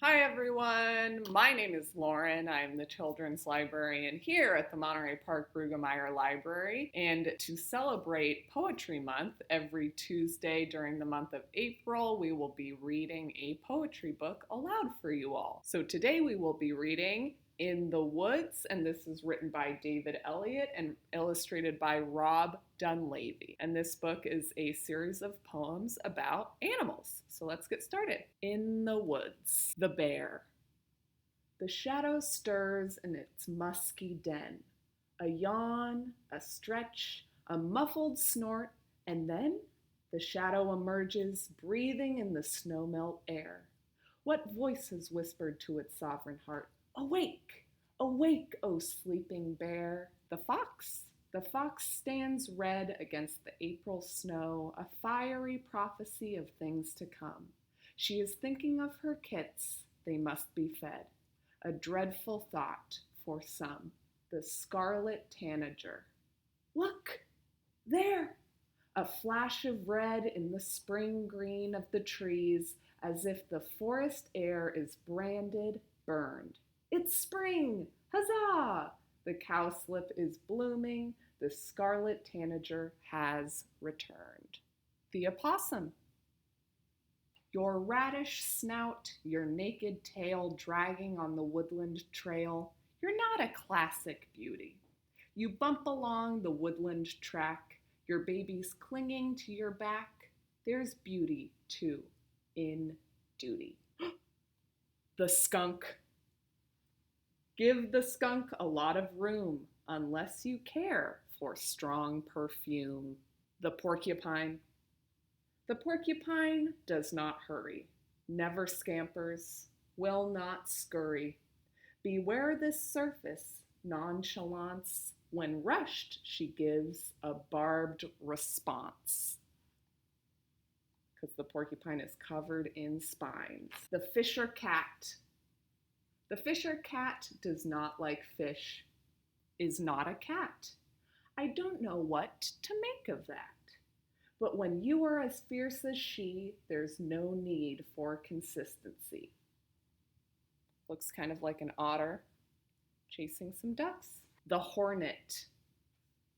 Hi everyone, my name is Lauren. I'm the children's librarian here at the Monterey Park Brueggemeyer Library. And to celebrate Poetry Month, every Tuesday during the month of April, we will be reading a poetry book aloud for you all. So today we will be reading In the Woods, and this is written by David Elliott and illustrated by Rob Dunlavey. And this book is a series of poems about animals. So let's get started. In the Woods. The Bear. The shadow stirs in its musky den. A yawn, a stretch, a muffled snort, and then the shadow emerges, breathing in the snowmelt air. What voice has whispered to its sovereign heart? Awake, awake, O sleeping bear. The fox. The fox stands red against the April snow, a fiery prophecy of things to come. She is thinking of her kits, they must be fed. A dreadful thought for some, the scarlet tanager. Look, there! A flash of red in the spring green of the trees, as if the forest air is branded, burned. It's spring! Huzzah! The cowslip is blooming, the scarlet tanager has returned. The opossum. Your radish snout, your naked tail dragging on the woodland trail, you're not a classic beauty. You bump along the woodland track, your baby's clinging to your back. There's beauty, too, in duty. The skunk. Give the skunk a lot of room, unless you care for strong perfume. The porcupine. The porcupine does not hurry, never scampers, will not scurry. Beware this surface nonchalance. When rushed, she gives a barbed response. Because the porcupine is covered in spines. The fisher cat. The fisher cat does not like fish, is not a cat. I don't know what to make of that. But when you are as fierce as she, there's no need for consistency. Looks kind of like an otter chasing some ducks. The hornet.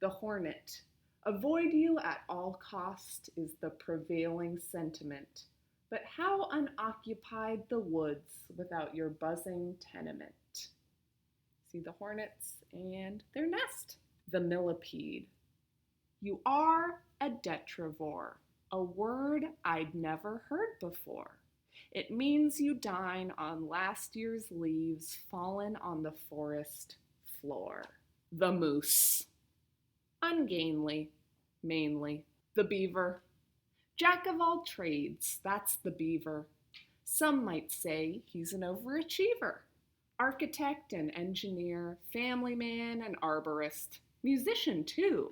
The hornet. Avoid you at all cost is the prevailing sentiment. But how unoccupied the woods without your buzzing tenement. See the hornets and their nest. The millipede. You are a detrivore, a word I'd never heard before. It means you dine on last year's leaves fallen on the forest floor. The moose. Ungainly, mainly. The beaver. Jack of all trades, that's the beaver. Some might say he's an overachiever. Architect and engineer, family man and arborist, musician too.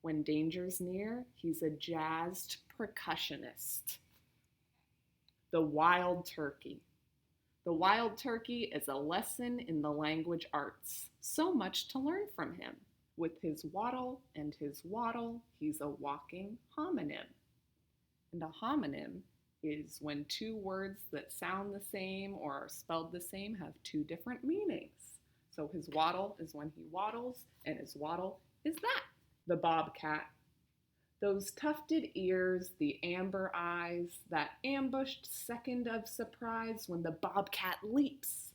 When danger's near, he's a jazzed percussionist. The wild turkey. The wild turkey is a lesson in the language arts. So much to learn from him. With his waddle and his waddle, he's a walking homonym. And a homonym is when two words that sound the same or are spelled the same have two different meanings. So his waddle is when he waddles, and his waddle is that. The bobcat. Those tufted ears, the amber eyes, that ambushed second of surprise when the bobcat leaps.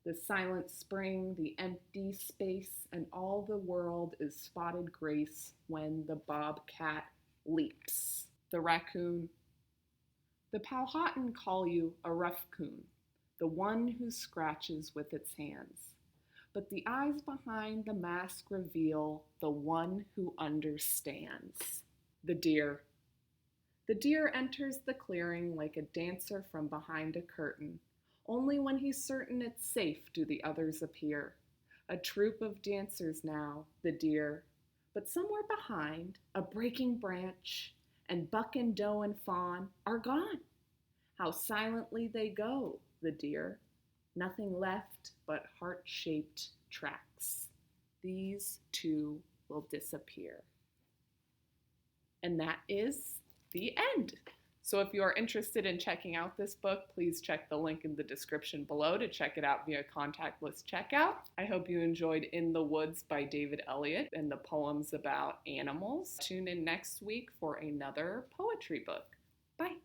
The silent spring, the empty space, and all the world is spotted grace when the bobcat leaps. The raccoon. The Powhatan call you a rough coon, the one who scratches with its hands. But the eyes behind the mask reveal the one who understands. The deer. The deer enters the clearing like a dancer from behind a curtain. Only when he's certain it's safe do the others appear. A troop of dancers now, the deer. But somewhere behind, a breaking branch, and buck and doe and fawn are gone. How silently they go, the deer. Nothing left but heart-shaped tracks. These too will disappear. And that is the end. So if you are interested in checking out this book, please check the link in the description below to check it out via contactless checkout. I hope you enjoyed In the Woods by David Elliott and the poems about animals. Tune in next week for another poetry book. Bye.